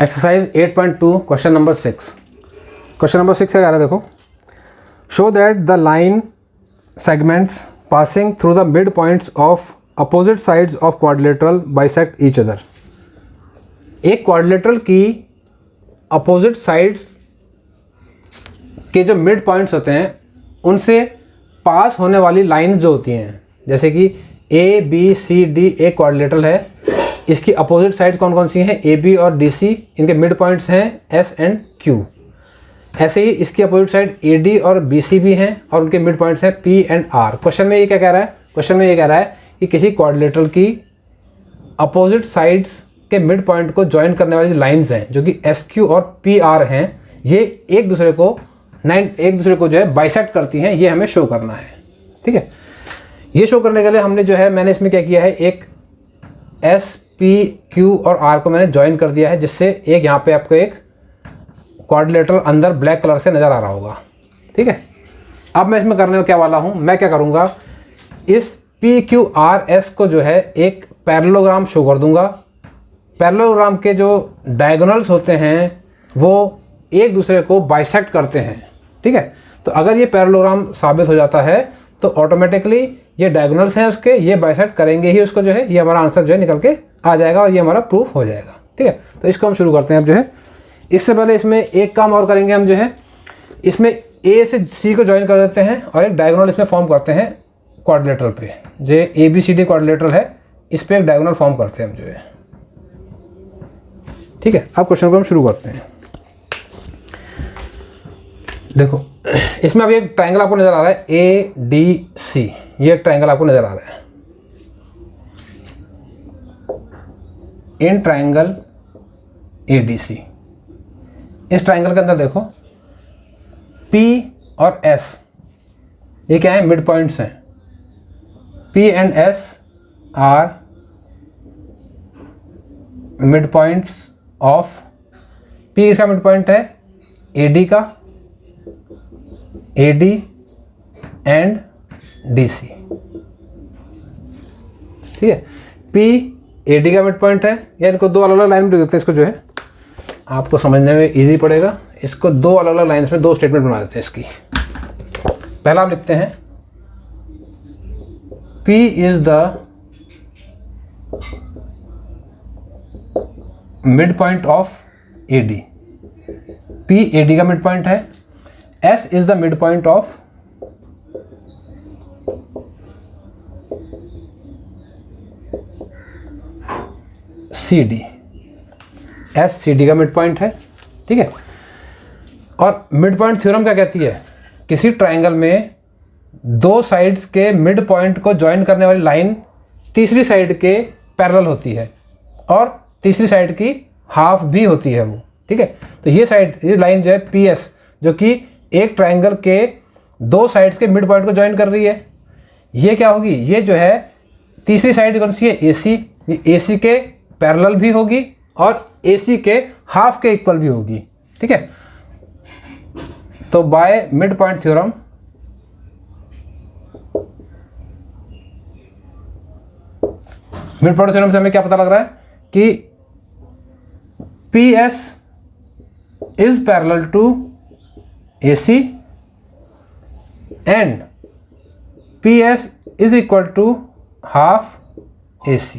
Exercise 8.2 question number 6। Question number 6 क्या कह रहा है देखो, show that the line segments passing through the mid points of opposite sides of quadrilateral bisect each other. एक quadrilateral की opposite sides के जो मिड पॉइंट्स होते हैं उनसे पास होने वाली लाइंस जो होती हैं, जैसे कि ए बी सी डी एक क्वाड्रिलेटरल है, इसकी अपोजिट साइड कौन कौन सी हैं, ए बी और डी सी, इनके मिड पॉइंट्स हैं एस एंड क्यू। ऐसे ही इसकी अपोजिट साइड ए डी और बी सी भी हैं और उनके मिड पॉइंट्स हैं पी एंड आर। क्वेश्चन में ये क्या कह रहा है, क्वेश्चन में ये कह रहा है कि किसी क्वाड्रिलेटरल की अपोजिट साइड्स के मिड पॉइंट को ज्वाइन करने वाली लाइंस हैं जो कि एस क्यू और पी आर हैं, ये एक दूसरे को जो है बाइसेक्ट करती हैं, ये हमें शो करना है। ठीक है, ये शो करने के लिए हमने जो है मैंने इसमें क्या किया है, एक एस पी क्यू और आर को मैंने ज्वाइन कर दिया है, जिससे एक यहाँ पे आपको एक क्वाड्रिलेटरल अंदर ब्लैक कलर से नज़र आ रहा होगा। ठीक है, अब मैं इसमें करने क्या वाला हूँ, मैं क्या करूँगा, इस पी क्यू आर एस को जो है एक पैरेललोग्राम शो कर दूँगा। पैरेललोग्राम के जो डायगोनल्स होते हैं वो एक दूसरे को बाइसेक्ट करते हैं। ठीक है, तो अगर ये पैरेललोग्राम साबित हो जाता है तो ऑटोमेटिकली ये डायगोनल्स हैं उसके, ये बाइसेक्ट करेंगे ही उसको, जो है ये हमारा आंसर जो है निकल के आ जाएगा और ये हमारा प्रूफ हो जाएगा। ठीक है, तो इसको हम शुरू करते हैं। अब जो है इससे पहले इसमें एक काम और करेंगे, हम जो है इसमें ए से सी को ज्वाइन कर देते हैं और एक डायगोनल इसमें फॉर्म करते हैं क्वाड्रिलेटरल पे। जो A B C D quadrilateral है, इस पर एक डायगोनल फॉर्म करते हैं हम जो है। ठीक है, अब क्वेश्चन को हम शुरू करते हैं। देखो इसमें अभी एक ट्रायंगल आपको नजर आ रहा है ए डी सी, ये एक ट्रायंगल आपको नजर आ रहा है। In triangle A D C, इस ट्रायंगल के अंदर देखो P और S ये क्या है, मिड पॉइंट्स हैं। P and S are mid points of, P इसका मिड पॉइंट है AD का, AD एंड DC। ठीक है, P AD का मिड पॉइंट है, या इनको दो अलग अलग लाइन में लिख देते हैं, इसको जो है आपको समझने में इजी पड़ेगा। इसको दो अलग अलग लाइन्स में दो स्टेटमेंट बना देते हैं इसकी। पहला हम लिखते हैं P is the mid point of AD, P AD का मिड पॉइंट है, S is the mid point of CD, S C D का मिड पॉइंट है। ठीक है, और मिड पॉइंट थ्योरम क्या कहती है, किसी ट्रायंगल में दो साइड्स के मिड पॉइंट को ज्वाइन करने वाली लाइन तीसरी साइड के पैरेलल होती है और तीसरी साइड की हाफ भी होती है वो। ठीक है, तो ये लाइन जो है पी एस, जो कि एक ट्रायंगल के दो साइड्स के मिड पॉइंट को ज्वाइन कर रही है, ये क्या होगी, ये जो है तीसरी साइड कौन सी है, ए सी, ये ए सी के पैरेलल भी होगी और AC के हाफ के इक्वल भी होगी। ठीक है, तो बाय मिड पॉइंट थ्योरम से हमें क्या पता लग रहा है कि PS is parallel to AC and PS is equal to half AC।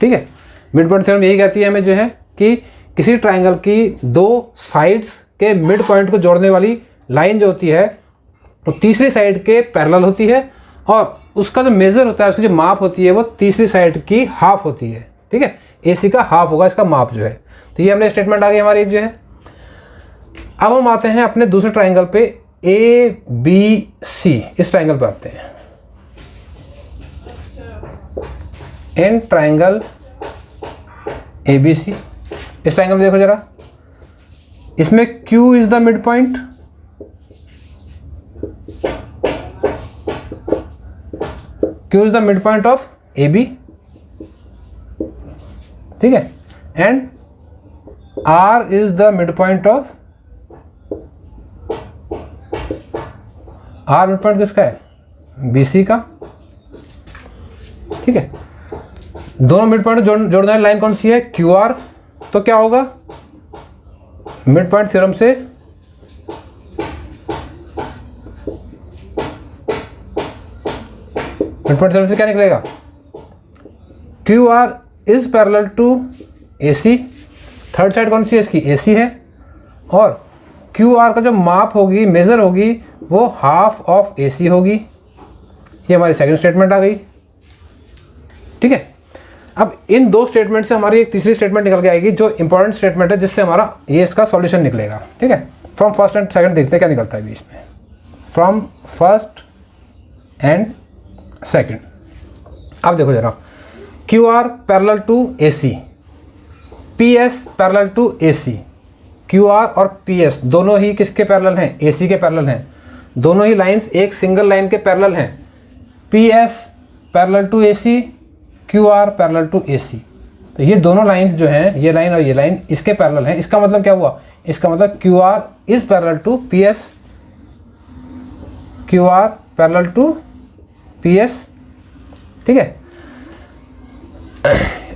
ठीक है, मिड पॉइंट थ्योरम यही कहती है हमें जो है कि किसी ट्रायंगल की दो साइड्स के मिड पॉइंट को जोड़ने वाली लाइन जो होती है वो तीसरी साइड के पैरेलल होती है और उसका जो मेजर होता है, उसकी जो माप होती है वो तीसरी साइड की हाफ होती है। ठीक है, AC का हाफ होगा इसका माप जो है। तो ये हमने स्टेटमेंट आ गई हमारी एक जो है। अब हम आते हैं अपने दूसरे ट्रायंगल पे ABC, इस ट्रायंगल पे आते हैं। इन ट्रायंगल ABC, इस ट्रायंगल में देखो जरा, इसमें Q is the mid point, Q is the mid point of AB। ठीक है, and R is the mid point of, R mid point किसका है, BC का। ठीक है, दोनों मिड पॉइंट जोड़ने वाली लाइन कौन सी है, क्यू आर, तो क्या होगा, मिड पॉइंट थ्योरम से क्या निकलेगा, Q R is parallel to A C, third side कौन सी है इसकी, ए सी है, और क्यू आर का जो माप होगी, मेजर होगी, वो हाफ ऑफ ए सी होगी। ये हमारी सेकंड स्टेटमेंट आ गई। ठीक है, अब इन दो स्टेटमेंट से हमारी एक तीसरी स्टेटमेंट निकल के आएगी जो इंपॉर्टेंट स्टेटमेंट है, जिससे हमारा ये इसका सॉल्यूशन निकलेगा। ठीक है, फ्रॉम फर्स्ट एंड सेकंड देखते हैं क्या निकलता है बीच में। फ्रॉम फर्स्ट एंड सेकंड, अब देखो जरा, Q R parallel to A C, P S parallel to A C. Q R और पी एस दोनों ही किसके पैरेलल हैं, ए सी के पैरेलल हैं। दोनों ही लाइंस एक सिंगल लाइन के पैरेलल हैं। P S parallel to A C, Q R parallel to A C. तो ये दोनों लाइंस जो हैं, ये लाइन और ये लाइन इसके पैरेलल हैं। इसका मतलब क्या हुआ, इसका मतलब Q R is parallel to P S, Q R parallel to P S. ठीक है,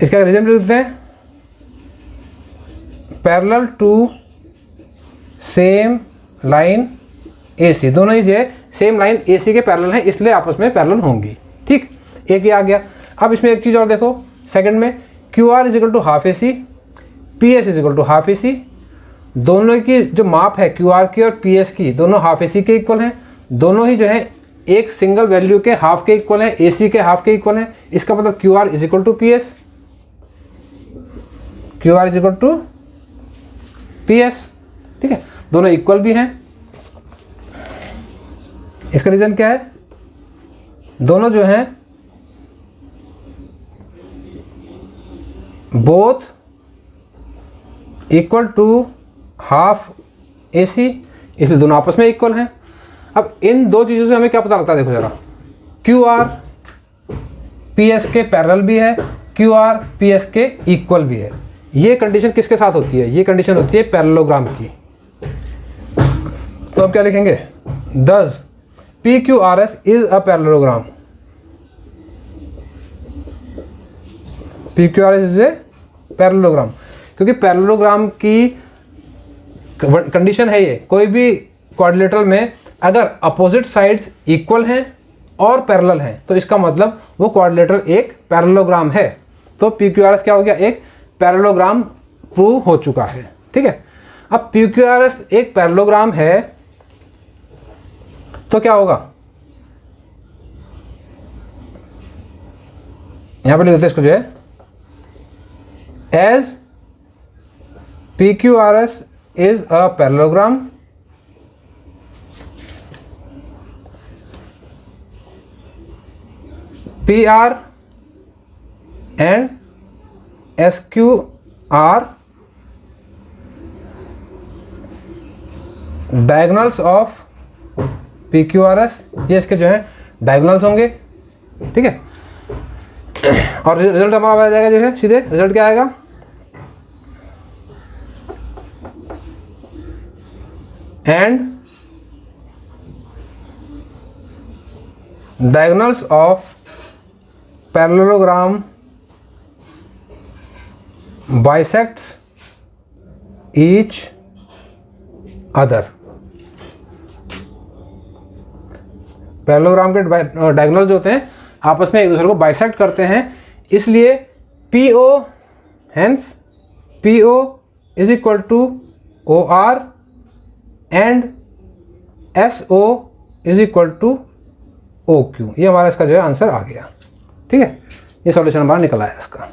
इसका रीजन भी लिखते हैं, parallel to same line A C. दोनों ही जो है सेम लाइन ए सी के पैरेलल हैं, इसलिए आपस में पैरेलल होंगी। ठीक, एक ही आ गया। अब इसमें एक चीज़ और देखो, सेकंड में Q R is equal to half A C, P S is equal to half A C. दोनों की जो माप है क्यू आर की और पी एस की, दोनों हाफ ए सी के इक्वल हैं। दोनों ही जो है एक सिंगल वैल्यू के हाफ के इक्वल हैं, ए सी के हाफ के इक्वल हैं। इसका मतलब Q R is equal to P S, Q R is equal to P S. ठीक है, दोनों इक्वल भी हैं। इसका रीजन क्या है, दोनों जो हैं both equal to half A सी, इसलिए दोनों आपस में इक्वल हैं। अब इन दो चीज़ों से हमें क्या पता लगता है, देखो जरा, क्यू आर पी एस के पैरेलल भी है, क्यू आर पी एस के इक्वल भी है। ये कंडीशन किसके साथ होती है, ये कंडीशन होती है पैरेललोग्राम की। तो अब क्या लिखेंगे, दस P Q R S is a parallelogram, P Q R S is a parallelogram, क्योंकि पैरेललोग्राम की कंडीशन है ये, कोई भी क्वाड्रिलेटरल में अगर अपोजिट साइड्स इक्वल हैं और पैरेलल हैं तो इसका मतलब वो क्वाड्रिलेटरल एक पैरेललोग्राम है। तो पी क्यू आर एस क्या हो गया, एक पैरेललोग्राम प्रूव हो चुका है। ठीक है, अब पी क्यू आर एस एक पैरेललोग्राम है तो क्या होगा, यहां पर लिख देते हैं इसको जो है, as P Q R S is a parallelogram, P R and S Q R diagonals of P Q R S, ये इसके जो है डायगोनल्स होंगे। ठीक है, और रिजल्ट हमारा आ जाएगा जो है सीधे, रिजल्ट क्या आएगा, and diagonals of parallelogram bisects each other. Parallelogram के डायगोनल जो होते हैं आपस में एक दूसरे को बाइसेक्ट करते हैं, इसलिए P O, hence P O is equal to O R and S O is equal to O Q. ये हमारा इसका जो है आंसर आ गया। ठीक है, ये सॉल्यूशन हमारा निकल आया इसका।